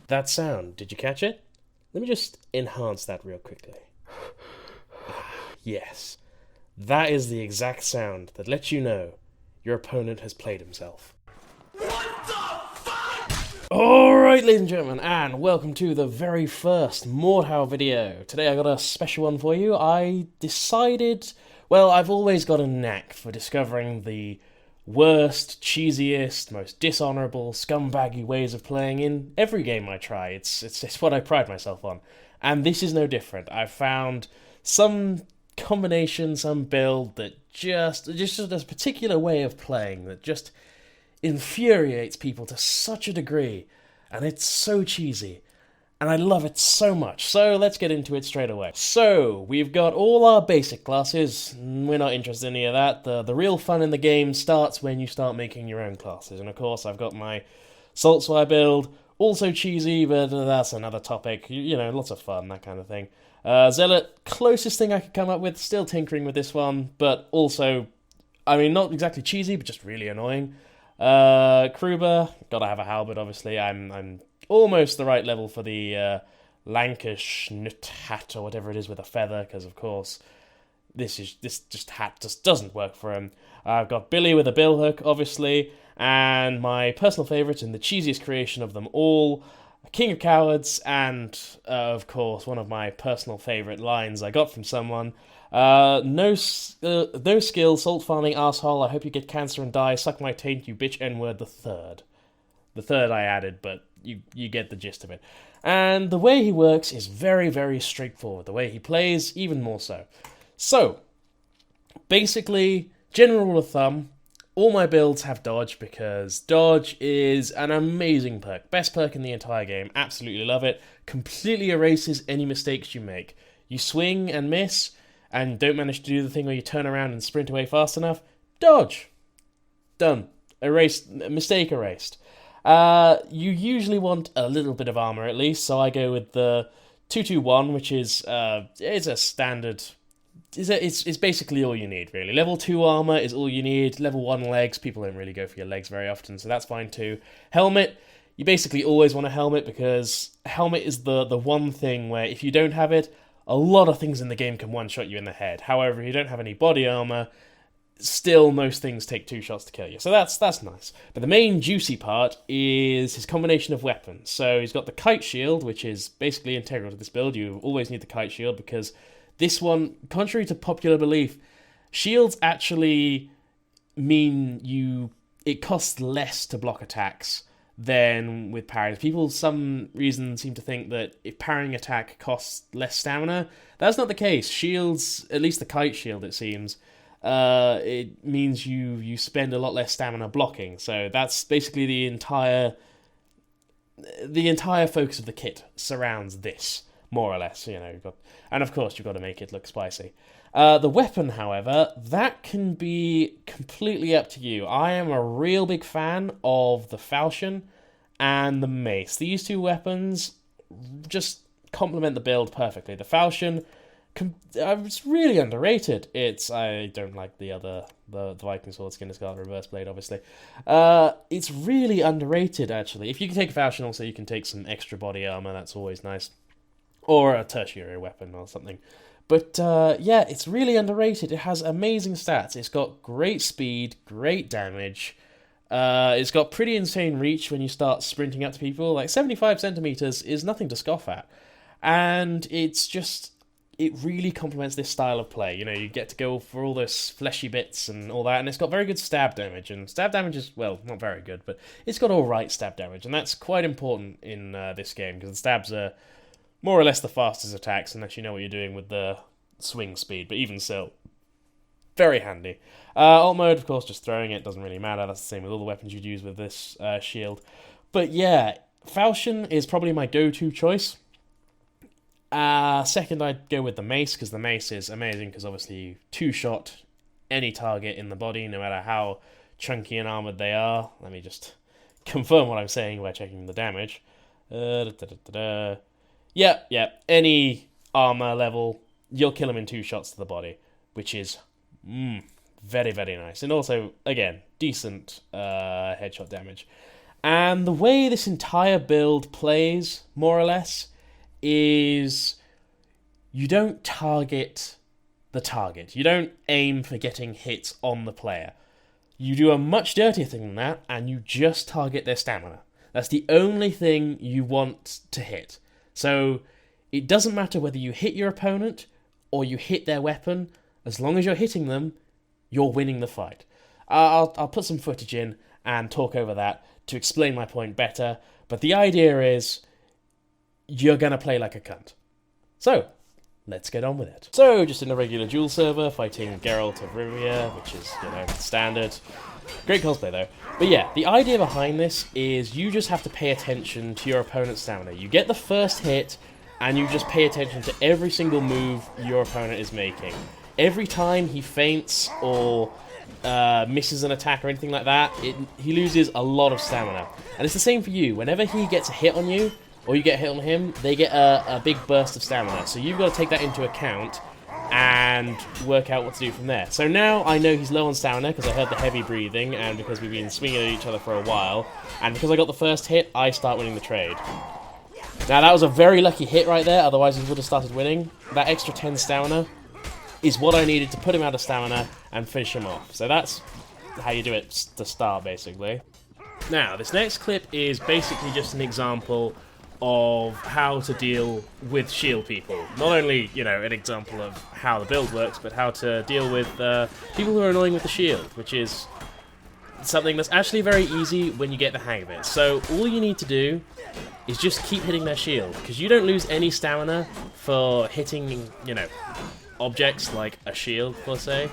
That sound, did you catch it? Let me just enhance that real quickly. Yes, that is the exact sound that lets you know your opponent has played himself. Alright, ladies and gentlemen, and welcome to the very first Mordhau video. Today I got a special one for you. I decided, well, I've always got a knack for discovering the worst, cheesiest, most dishonourable, scumbaggy ways of playing in every game I try. It's what I pride myself on. And this is no different. I've found some combination, some build that just a particular way of playing that just infuriates people to such a degree, and it's so cheesy, and I love it so much. So let's get into it straight away. So we've got all our basic classes. We're not interested in any of that. The real fun in the game starts when you start making your own classes, and of course I've got my Salt Swire build, also cheesy, but that's another topic. You know, lots of fun, that kind of thing. Zealot, closest thing I could come up with, still tinkering with this one, but also, I mean, not exactly cheesy, but just really annoying. Kruber, gotta have a halberd, obviously. I'm almost the right level for the Lankish knit hat or whatever it is with a feather, because of course this hat just doesn't work for him. I've got Billy with a billhook, obviously, and my personal favourite and the cheesiest creation of them all, King of Cowards, and of course one of my personal favourite lines I got from someone. No skill, salt farming arsehole, I hope you get cancer and die, suck my taint, you bitch n-word, the third. The third I added, but you get the gist of it. And the way he works is very, very straightforward. The way he plays, even more so. So, basically, general rule of thumb, all my builds have dodge, because dodge is an amazing perk. Best perk in the entire game, absolutely love it. Completely erases any mistakes you make. You swing and miss, and don't manage to do the thing where you turn around and sprint away fast enough, dodge. Done. Erased. Mistake erased. You usually want a little bit of armor at least, so I go with the 221, which is it's a standard. It's basically all you need, really. Level 2 armor is all you need. Level 1 legs, people don't really go for your legs very often, so that's fine too. Helmet, you basically always want a helmet, because helmet is the one thing where if you don't have it, a lot of things in the game can one-shot you in the head. However, if you don't have any body armor, still most things take 2 shots to kill you. So that's nice. But the main juicy part is his combination of weapons. So he's got the kite shield, which is basically integral to this build. You always need the kite shield, because this one, contrary to popular belief, shields actually mean it costs less to block attacks than with parries. People, some reason, seem to think that if parrying attack costs less stamina. That's not the case. Shields, at least the kite shield, it seems, it means you spend a lot less stamina blocking. So that's basically the entire focus of the kit surrounds this, more or less. You know, and of course you've got to make it look spicy. The weapon, however, that can be completely up to you. I am a real big fan of the falchion and the mace. These two weapons just complement the build perfectly. The falchion, it's really underrated. I don't like the Viking sword skin. It's got a reverse blade, obviously. It's really underrated, actually. If you can take a falchion, also you can take some extra body armor. That's always nice, or a tertiary weapon or something. But yeah, it's really underrated. It has amazing stats. It's got great speed, great damage. It's got pretty insane reach when you start sprinting up to people. Like 75 centimeters is nothing to scoff at. And it really complements this style of play. You know, you get to go for all those fleshy bits and all that. And it's got very good stab damage. And stab damage is, well, not very good, but it's got alright stab damage. And that's quite important in this game, because the stabs are more or less the fastest attacks, unless you know what you're doing with the swing speed, but even so, very handy. Alt mode, of course, just throwing it, doesn't really matter. That's the same with all the weapons you'd use with this shield. But yeah, falchion is probably my go-to choice. Second, I'd go with the mace, because the mace is amazing, because obviously you 2-shot any target in the body, no matter how chunky and armoured they are. Let me just confirm what I'm saying by checking the damage. Yeah, any armor level, you'll kill him in 2 shots to the body, which is very, very nice. And also, again, decent headshot damage. And the way this entire build plays, more or less, is you don't target the target. You don't aim for getting hits on the player. You do a much dirtier thing than that, and you just target their stamina. That's the only thing you want to hit. So it doesn't matter whether you hit your opponent or you hit their weapon. As long as you're hitting them, you're winning the fight. I'll put some footage in and talk over that to explain my point better, but the idea is you're going to play like a cunt. So, let's get on with it. So, just in a regular duel server, fighting Geralt of Rivia, which is, standard. Great cosplay, though. But yeah, the idea behind this is you just have to pay attention to your opponent's stamina. You get the first hit, and you just pay attention to every single move your opponent is making. Every time he feints or misses an attack or anything like that, he loses a lot of stamina. And it's the same for you. Whenever he gets a hit on you, or you get a hit on him, they get a big burst of stamina. So you've got to take that into account and work out what to do from there. So now I know he's low on stamina because I heard the heavy breathing and because we've been swinging at each other for a while. And because I got the first hit, I start winning the trade. Now that was a very lucky hit right there, otherwise he would have started winning. That extra 10 stamina is what I needed to put him out of stamina and finish him off. So that's how you do it to start, basically. Now, this next clip is basically just an example of how to deal with shield people. Not only, an example of how the build works, but how to deal with people who are annoying with the shield, which is something that's actually very easy when you get the hang of it. So all you need to do is just keep hitting their shield, because you don't lose any stamina for hitting, objects like a shield, per se.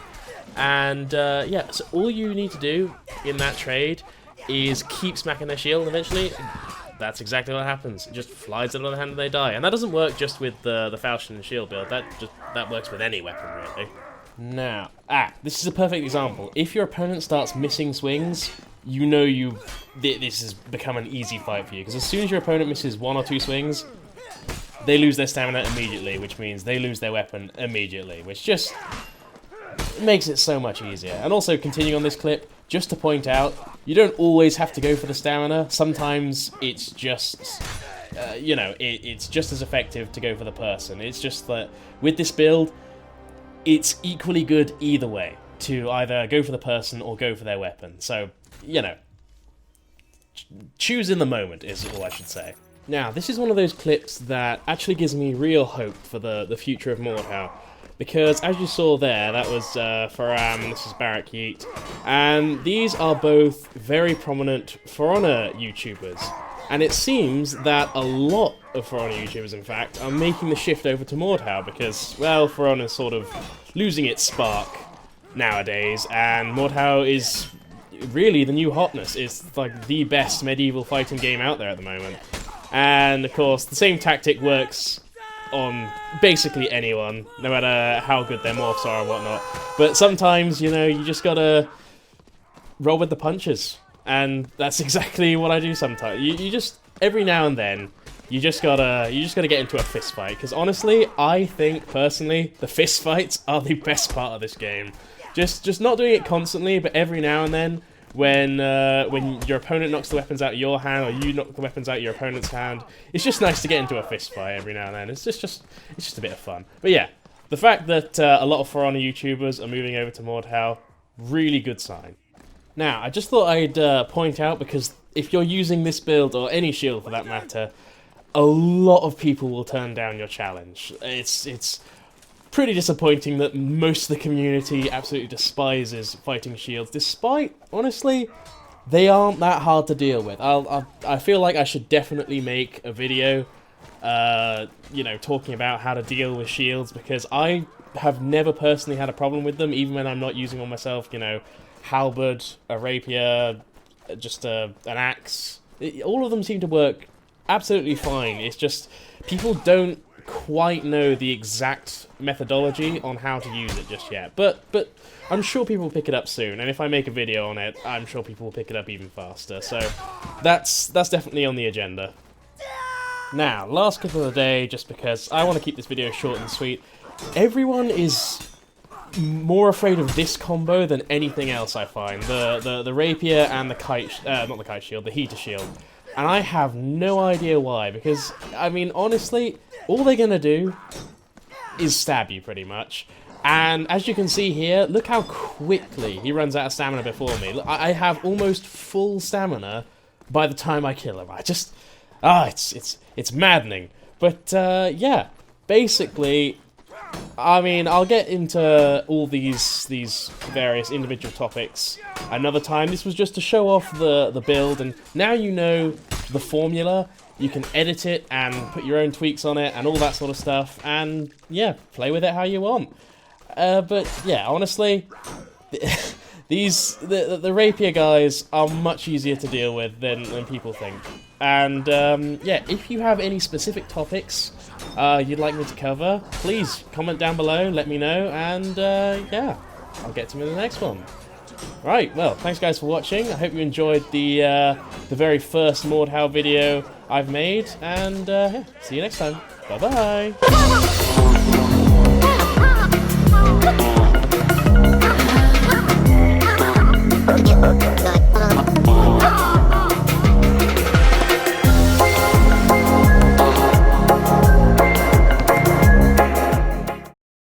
And yeah, so all you need to do in that trade is keep smacking their shield, and eventually that's exactly what happens. It just flies out of the hand and they die. And that doesn't work just with the Falchion and shield build, that works with any weapon, really. Now, this is a perfect example. If your opponent starts missing swings, you know this has become an easy fight for you, because as soon as your opponent misses 1 or 2 swings, they lose their stamina immediately, which means they lose their weapon immediately, which just makes it so much easier. And also, continuing on this clip, just to point out, you don't always have to go for the stamina. Sometimes it's just, it's just as effective to go for the person. It's just that with this build, it's equally good either way, to either go for the person or go for their weapon. So, choose in the moment is all I should say. Now, this is one of those clips that actually gives me real hope for the future of Mordhau, because as you saw there, that was Faram, this is Barak Yeet, and these are both very prominent For Honor YouTubers. And it seems that a lot of For Honor YouTubers, in fact, are making the shift over to Mordhau because, well, For Honor's sort of losing its spark nowadays, and Mordhau is really the new hotness. It's like the best medieval fighting game out there at the moment. And, of course, the same tactic works on basically anyone, no matter how good their morphs are and whatnot. But sometimes, you just gotta roll with the punches. And that's exactly what I do sometimes. You just, every now and then, you just gotta get into a fist fight. Because honestly, I think, personally, the fist fights are the best part of this game. Just not doing it constantly, but every now and then, when your opponent knocks the weapons out of your hand, or you knock the weapons out of your opponent's hand, it's just nice to get into a fist fight every now and then. It's just a bit of fun. But yeah, the fact that a lot of For Honor YouTubers are moving over to Mordhau, really good sign. Now, I just thought I'd point out, because if you're using this build, or any shield for that matter, a lot of people will turn down your challenge. It's pretty disappointing that most of the community absolutely despises fighting shields, despite, honestly, they aren't that hard to deal with. I feel like I should definitely make a video, talking about how to deal with shields, because I have never personally had a problem with them, even when I'm not using one myself, halberd, a rapier, just an axe. All of them seem to work absolutely fine. It's just, people don't quite know the exact methodology on how to use it just yet, but I'm sure people will pick it up soon, and if I make a video on it, I'm sure people will pick it up even faster, so that's definitely on the agenda. Now, last clip of the day, just because I want to keep this video short and sweet. Everyone is more afraid of this combo than anything else I find. The rapier and the not the kite shield, the heater shield. And I have no idea why, because, I mean, honestly, all they're gonna do is stab you, pretty much. And as you can see here, look how quickly he runs out of stamina before me. I have almost full stamina by the time I kill him. I just... it's maddening. But, yeah, basically... I mean, I'll get into all these various individual topics another time. This was just to show off the build, and now you know the formula. You can edit it and put your own tweaks on it and all that sort of stuff, and yeah, play with it how you want. But yeah, honestly, the rapier guys are much easier to deal with than people think. And yeah, if you have any specific topics you'd like me to cover, please comment down below, let me know, and yeah, I'll get to them in the next one. Right, well, thanks guys for watching. I hope you enjoyed the very first Mordhau video I've made, and yeah, see you next time. Bye bye.